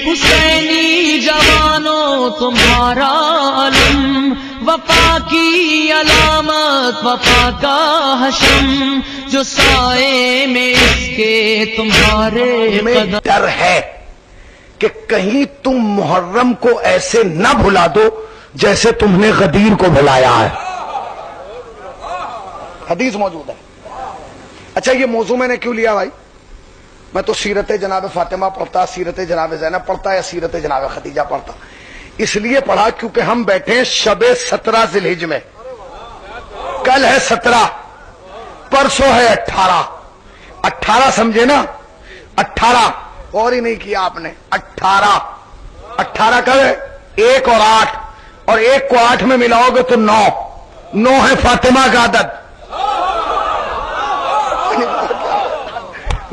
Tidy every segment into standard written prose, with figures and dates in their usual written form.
حسینی جوانوں تمہارا علم، وفا کی علامت وفا کا حشم، جو سائے میں اس کے تمہارے قدم۔ ڈر ہے کہ کہیں تم محرم کو ایسے نہ بھلا دو جیسے تم نے غدیر کو بھلایا ہے۔ حدیث موجود ہے۔ اچھا یہ موضوع میں نے کیوں لیا بھائی؟ میں تو سیرت جناب فاطمہ پڑھتا، سیرت جناب زینب پڑھتا یا سیرت جناب خدیجہ پڑھتا، اس لیے پڑھا کیونکہ ہم بیٹھے ہیں شب 17 ذی الحجہ میں۔ کل ہے 17، پرسوں ہے 18۔ 18 سمجھے نا؟ 18 اور ہی نہیں کیا آپ نے۔ 18 کب ہے؟ 1 اور 8، اور 1 کو 8 میں ملاؤ گے تو 9 ہے فاطمہ کا عدد،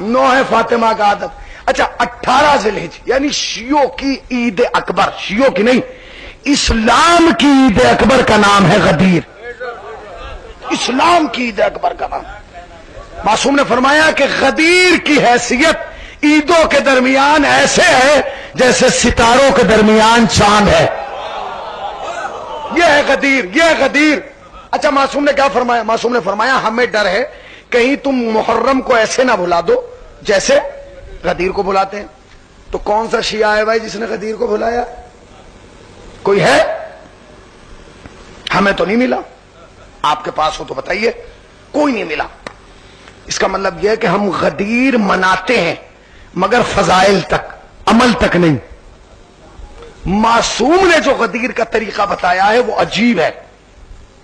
9 ہے فاطمہ کا عدد۔ اچھا 18 ذی الحجہ یعنی شیعوں کی عید اکبر، شیعوں کی نہیں، اسلام کی عید اکبر کا نام ہے غدیر۔ اسلام کی عید اکبر کا نام۔ معصوم نے فرمایا کہ غدیر کی حیثیت عیدوں کے درمیان ایسے ہے جیسے ستاروں کے درمیان چاند ہے۔ یہ ہے غدیر، یہ ہے غدیر۔ اچھا معصوم نے کیا فرمایا؟ معصوم نے فرمایا ہمیں ڈر ہے کہیں تم محرم کو ایسے نہ بھلا دو جیسے غدیر کو بھلاتے ہیں۔ تو کون سا شیعہ ہے بھائی جس نے غدیر کو بھلایا؟ کوئی ہے؟ ہمیں تو نہیں ملا، آپ کے پاس ہو تو بتائیے۔ کوئی نہیں ملا۔ اس کا مطلب یہ ہے کہ ہم غدیر مناتے ہیں مگر فضائل تک، عمل تک نہیں۔ معصوم نے جو غدیر کا طریقہ بتایا ہے وہ عجیب ہے۔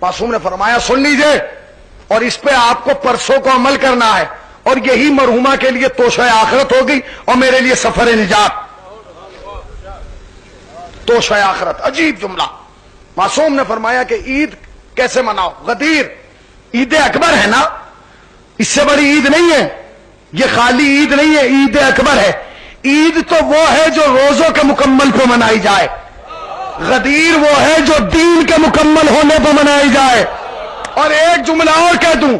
معصوم نے فرمایا سن لیجئے، اور اس پہ آپ کو پرسوں کو عمل کرنا ہے، اور یہی مرحومہ کے لیے توشہ آخرت ہوگی اور میرے لیے سفر نجات۔ توشہ آخرت، عجیب جملہ۔ معصوم نے فرمایا کہ عید کیسے مناؤ؟ غدیر عید اکبر ہے نا، اس سے بڑی عید نہیں ہے، یہ خالی عید نہیں ہے، عید اکبر ہے۔ عید تو وہ ہے جو روزوں کے مکمل پہ منائی جائے، غدیر وہ ہے جو دین کے مکمل ہونے پہ منائی جائے۔ اور ایک جملہ اور کہہ دوں،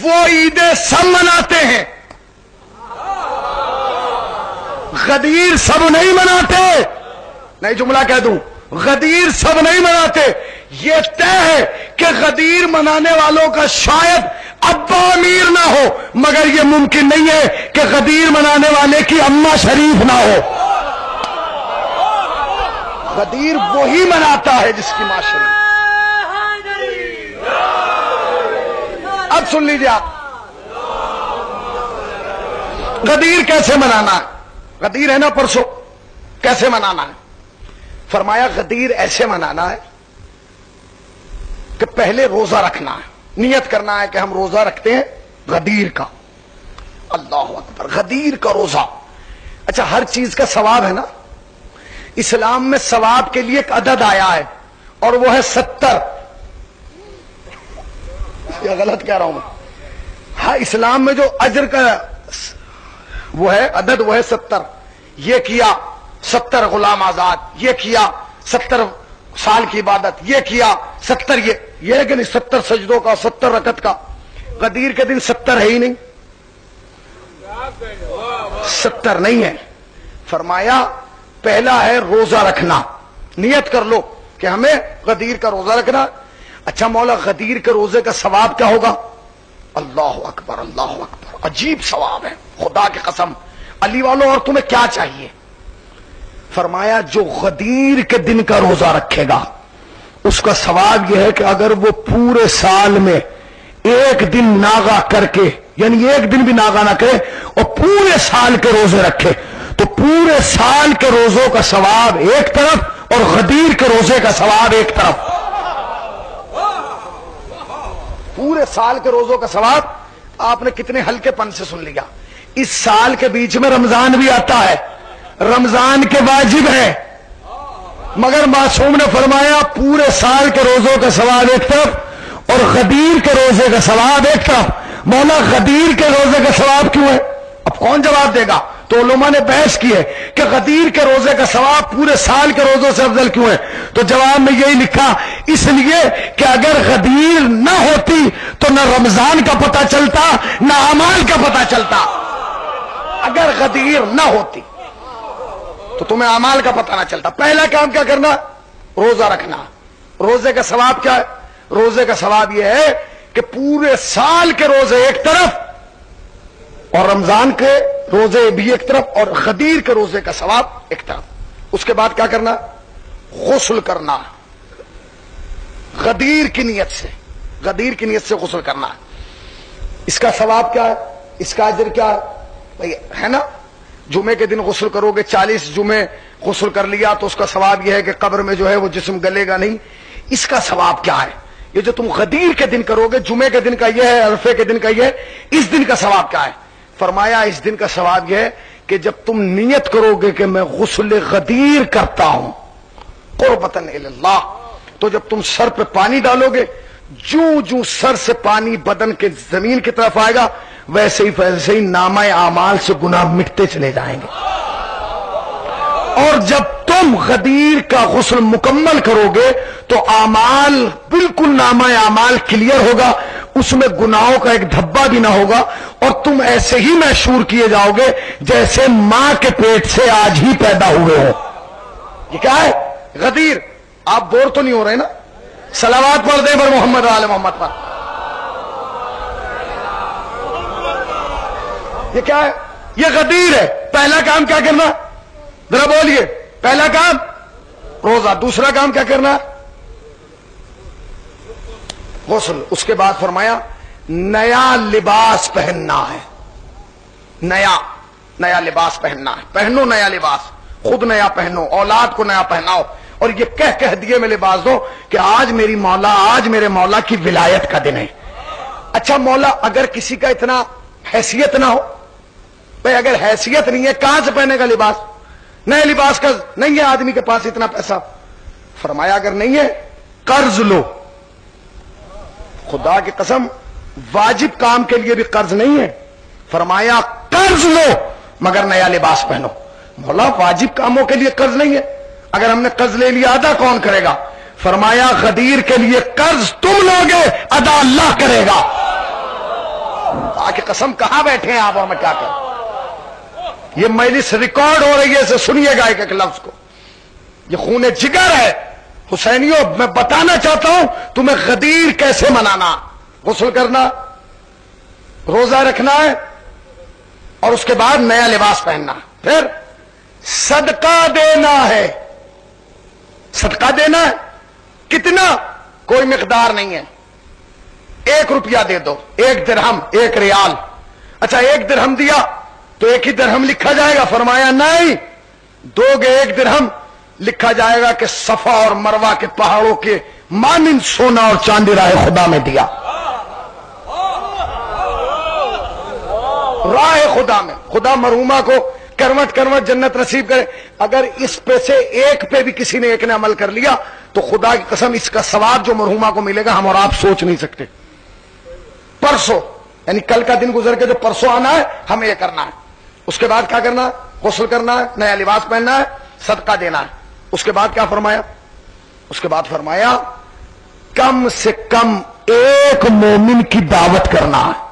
وہ عیدیں سب مناتے ہیں، غدیر سب نہیں مناتے۔ نئی جملہ کہہ دوں، غدیر سب نہیں مناتے۔ یہ طے ہے کہ غدیر منانے والوں کا شاید ابا امیر نہ ہو، مگر یہ ممکن نہیں ہے کہ غدیر منانے والے کی اماں شریف نہ ہو۔ غدیر وہی مناتا ہے جس کی ماں شریف۔ اب سن لیجیے آپ، غدیر کیسے منانا ہے؟ غدیر ہے نا پرسوں، کیسے منانا ہے؟ فرمایا غدیر ایسے منانا ہے کہ پہلے روزہ رکھنا ہے، نیت کرنا ہے کہ ہم روزہ رکھتے ہیں غدیر کا۔ اللہ اکبر، غدیر کا روزہ۔ اچھا ہر چیز کا ثواب ہے نا، اسلام میں ثواب کے لیے ایک عدد آیا ہے اور وہ ہے 70۔ یا غلط کہہ رہا ہوں میں؟ ہاں اسلام میں جو اجر کا وہ ہے عدد، وہ ہے 70۔ یہ کیا 70 غلام آزاد، یہ کیا 70 سال کی عبادت، یہ کیا 70، یہ ہے کہ نہیں 70 سجدوں کا، 70 رکعت کا۔ غدیر کے دن 70 ہے ہی نہیں، 70 نہیں ہے۔ فرمایا پہلا ہے روزہ رکھنا، نیت کر لو کہ ہمیں غدیر کا روزہ رکھنا۔ اچھا مولا غدیر کے روزے کا ثواب کیا ہوگا؟ اللہ اکبر، اللہ اکبر، عجیب ثواب ہے خدا کی قسم۔ علی والوں اور تمہیں کیا چاہیے؟ فرمایا جو غدیر کے دن کا روزہ رکھے گا اس کا ثواب یہ ہے کہ اگر وہ پورے سال میں ایک دن ناغا کر کے، یعنی ایک دن بھی ناغا نہ کرے اور پورے سال کے روزے رکھے، تو پورے سال کے روزوں کا ثواب ایک طرف اور غدیر کے روزے کا ثواب ایک طرف۔ پورے سال کے روزوں کا ثواب آپ نے کتنے ہلکے پن سے سن لیا۔ اس سال کے بیچ میں رمضان بھی آتا ہے، رمضان کے واجب ہے، مگر معصوم نے فرمایا پورے سال کے روزوں کا ثواب ایک طرف اور غدیر کے روزے کا ثواب ایک طرف۔ مولا غدیر کے روزے کا ثواب کیوں ہے؟ اب کون جواب دے گا؟ تو علماء نے بحث کی ہے کہ غدیر کے روزے کا ثواب پورے سال کے روزوں سے افضل کیوں ہے؟ تو جواب میں یہی لکھا، اس لیے کہ اگر غدیر نہ ہوتی تو نہ رمضان کا پتہ چلتا نہ اعمال کا پتہ چلتا۔ اگر غدیر نہ ہوتی تو تمہیں اعمال کا پتہ نہ چلتا. پہلا کام کیا کرنا؟ روزہ رکھنا. روزے کا ثواب کیا ہے؟ روزے کا ثواب یہ ہے کہ پورے سال کے روزے ایک طرف اور رمضان کے روزے بھی ایک طرف اور غدیر کے روزے کا ثواب ایک طرف. اس کے بعد کیا کرنا؟ غسل کرنا. غدیر کی نیت سے، غدیر کی نیت سے غسل کرنا. اس کا ثواب کیا ہے؟ اس کا اجر کیا ہے؟ ہے نا، جمعے کے دن غسل کرو گے، 40 جمعے غسل کر لیا تو اس کا ثواب یہ ہے کہ قبر میں جو ہے وہ جسم گلے گا نہیں. اس کا ثواب کیا ہے؟ یہ جو تم غدیر کے دن کرو گے، جمعے کے دن کا یہ ہے، عرفے کے دن کا یہ ہے، اس دن کا ثواب کیا ہے؟ فرمایا اس دن کا ثواب یہ ہے کہ جب تم نیت کرو گے کہ میں غسل غدیر کرتا ہوں قربتاً الی اللہ، تو جب تم سر پہ پانی ڈالو گے، جو سر سے پانی بدن کے زمین کی طرف آئے گا ویسے ہی نامہ اعمال سے گناہ مٹتے چلے جائیں گے. اور جب تم غدیر کا غسل مکمل کرو گے تو اعمال بالکل نامہ اعمال کلیئر ہوگا، اس میں گناہوں کا ایک دھبا بھی نہ ہوگا، اور تم ایسے ہی محشور کیے جاؤ گے جیسے ماں کے پیٹ سے آج ہی پیدا ہوئے ہو. یہ کیا ہے؟ غدیر. آپ بور تو نہیں ہو رہے نا؟ صلوات پڑھ دیں پر محمد آل محمد پر. یہ کیا ہے؟ یہ غدیر ہے. پہلا کام کیا کرنا؟ ذرا بولیے. پہلا کام روزہ. دوسرا کام کیا کرنا؟ غسل. اس کے بعد فرمایا نیا لباس پہننا ہے. نیا لباس پہننا ہے. پہنو نیا لباس، خود نیا پہنو، اولاد کو نیا پہناؤ، اور یہ کہہ دیے میں لباس دو کہ آج میرے مولا کی ولایت کا دن ہے. اچھا مولا، اگر کسی کا اتنا حیثیت نہ ہو، بھائی اگر حیثیت نہیں ہے کہاں سے پہنے گا لباس؟ نئے لباس کا نہیں ہے آدمی کے پاس اتنا پیسہ. فرمایا اگر نہیں ہے قرض لو. خدا کی قسم واجب کام کے لیے بھی قرض نہیں ہے. فرمایا قرض لو مگر نیا لباس پہنو. مولا واجب کاموں کے لیے قرض نہیں ہے، اگر ہم نے قرض لے لیا ادا کون کرے گا؟ فرمایا غدیر کے لیے قرض تم لوگے، ادا اللہ کرے گا. آگے قسم کہاں بیٹھے ہیں آپ اور میں کیا کروں؟ یہ مجلس ریکارڈ ہو رہی ہے، اسے سنیے گا ایک ایک لفظ کو. یہ خون جگر ہے. حسینیوں میں بتانا چاہتا ہوں تمہیں غدیر کیسے منانا. غسل کرنا، روزہ رکھنا ہے، اور اس کے بعد نیا لباس پہننا. پھر صدقہ دینا ہے. صدقہ دینا ہے. کتنا؟ کوئی مقدار نہیں ہے. 1 روپیہ دے دو، 1 درہم، 1 ریال. اچھا 1 درہم دیا تو 1 ہی درہم لکھا جائے گا؟ فرمایا نہیں، دو گے 1 درہم لکھا جائے گا کہ صفا اور مروہ کے پہاڑوں کے مانند سونا اور چاندی راہ خدا میں دیا. راہ خدا میں. خدا مرحومہ کو کروٹ جنت نصیب کرے. اگر اس پہ سے 1 پہ بھی کسی نے 1 نے عمل کر لیا تو خدا کی قسم اس کا ثواب جو مرحومہ کو ملے گا ہم اور آپ سوچ نہیں سکتے. پرسوں یعنی کل کا دن گزر کے جو پرسوں آنا ہے ہمیں یہ کرنا ہے. اس کے بعد کیا کرنا ہے؟ غسل کرنا ہے، نیا لباس پہننا ہے، صدقہ دینا ہے. اس کے بعد کیا فرمایا؟ اس کے بعد فرمایا کم سے کم 1 مومن کی دعوت کرنا ہے.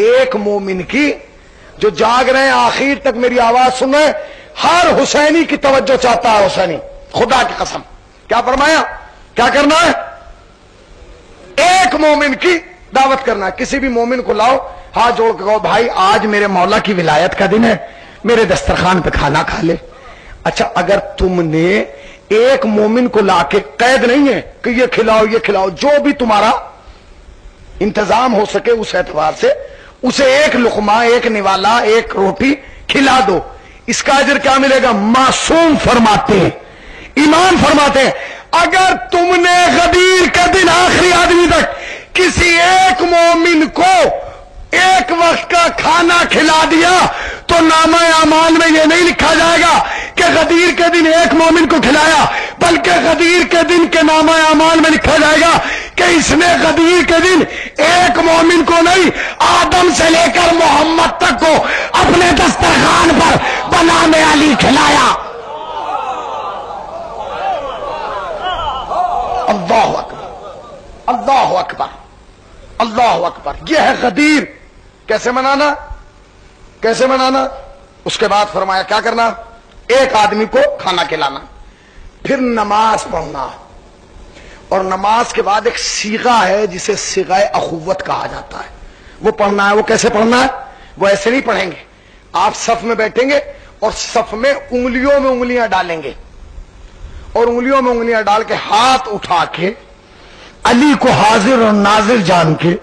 1 مومن کی جو جاگ رہے ہیں آخر تک میری آواز سن رہے ہیں، ہر حسینی کی توجہ چاہتا ہے. حسینی خدا کی قسم کیا فرمایا؟ کیا کرنا ہے؟ 1 مومن کی دعوت کرنا ہے. کسی بھی مومن کو لاؤ، ہاتھ جوڑ کے کہو بھائی آج میرے مولا کی ولایت کا دن ہے، میرے دسترخوان پہ کھانا کھا لے. اچھا اگر تم نے 1 مومن کو لا کے، قید نہیں ہے کہ یہ کھلاؤ، جو بھی تمہارا انتظام ہو سکے اس اعتبار سے اسے 1 لقمہ، 1 نوالا، 1 روٹی کھلا دو. اس کا اجر کیا ملے گا؟ معصوم فرماتے ہیں، ایمان فرماتے ہیں اگر تم نے غدیر کا دن آخری آدمی تک کسی 1 مومن کو 1 وقت کا کھانا کھلا دیا تو نامہ اعمال میں یہ نہیں لکھا جائے گا کہ غدیر کے دن 1 مومن کو کھلایا، بلکہ غدیر کے دن کے نامہ اعمال میں لکھا جائے گا کہ اس نے غدیر کے دن 1 مومن کو نہیں، آدم سے لے کر محمد تک کو اپنے دسترخوان پر بنام علی کھلایا. اللہ اکبر، اللہ اکبر، اللہ اکبر. یہ ہے غدیر. کیسے منانا؟ کیسے منانا؟ اس کے بعد فرمایا کیا کرنا؟ ایک آدمی کو کھانا کھلانا، پھر نماز پڑھنا، اور نماز کے بعد ایک صیغہ ہے جسے صیغہ اخوت کہا جاتا ہے، وہ پڑھنا ہے۔ وہ کیسے پڑھنا ہے؟ وہ ایسے نہیں پڑھیں گے، آپ صف میں بیٹھیں گے اور صف میں انگلیوں میں انگلیاں ڈالیں گے، اور انگلیوں میں انگلیاں ڈال کے ہاتھ اٹھا کے علی کو حاضر اور ناظر جان کے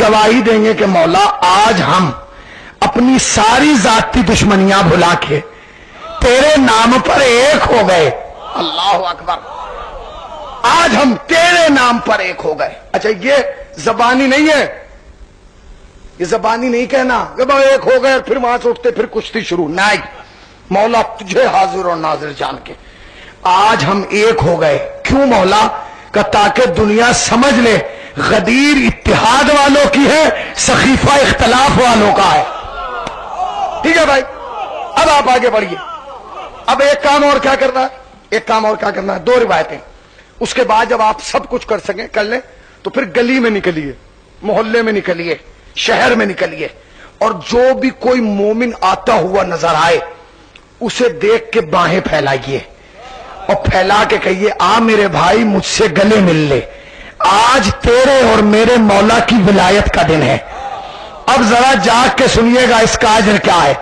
گواہی دیں گے کہ مولا آج ہم اپنی ساری ذاتی دشمنیاں بھلا کے تیرے نام پر ایک ہو گئے۔ اللہ اکبر، آج ہم تیرے نام پر ایک ہو گئے۔ اچھا یہ زبانی نہیں ہے، یہ زبانی نہیں کہنا کہ بھائی ایک ہو گئے اور پھر وہاں سے اٹھتے پھر کشتی شروع، نہیں، مولا تجھے حاضر اور ناظر جان کے آج ہم ایک ہو گئے۔ کیوں مولا؟ کہ تاکہ دنیا سمجھ لے غدیر اتحاد والوں کی ہے، سخیفہ اختلاف والوں کا ہے۔ ٹھیک ہے بھائی، اب آپ آگے بڑھیے۔ اب ایک کام اور کیا کرنا ہے؟ ایک کام اور کیا کرنا ہے؟ دو روایتیں۔ اس کے بعد جب آپ سب کچھ کر سکیں، کر لیں، تو پھر گلی میں نکلیے، محلے میں نکلیے، شہر میں نکلیے، اور جو بھی کوئی مومن آتا ہوا نظر آئے اسے دیکھ کے باہیں پھیلائیے اور پھیلا کے کہیے آ میرے بھائی مجھ سے گلے مل لے، آج تیرے اور میرے مولا کی ولایت کا دن ہے۔ اب ذرا جاگ کے سنیے گا اس کا اجر کیا ہے۔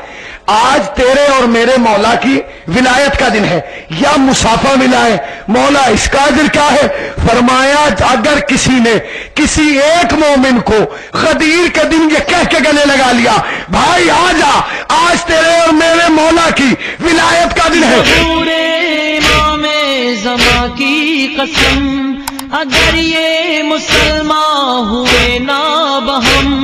آج تیرے اور میرے مولا کی ولایت کا دن ہے، یا مسافہ ملا ہے، مولا اس کا اجر کیا ہے؟ فرمایا اگر کسی نے کسی ایک مومن کو غدیر کے دن یہ کہہ کے گلے لگا لیا بھائی آ جا آج تیرے اور میرے مولا کی ولایت کا دن ہے، امام زمان کی قسم اگر یہ مسلمان ہوئے نہ بہم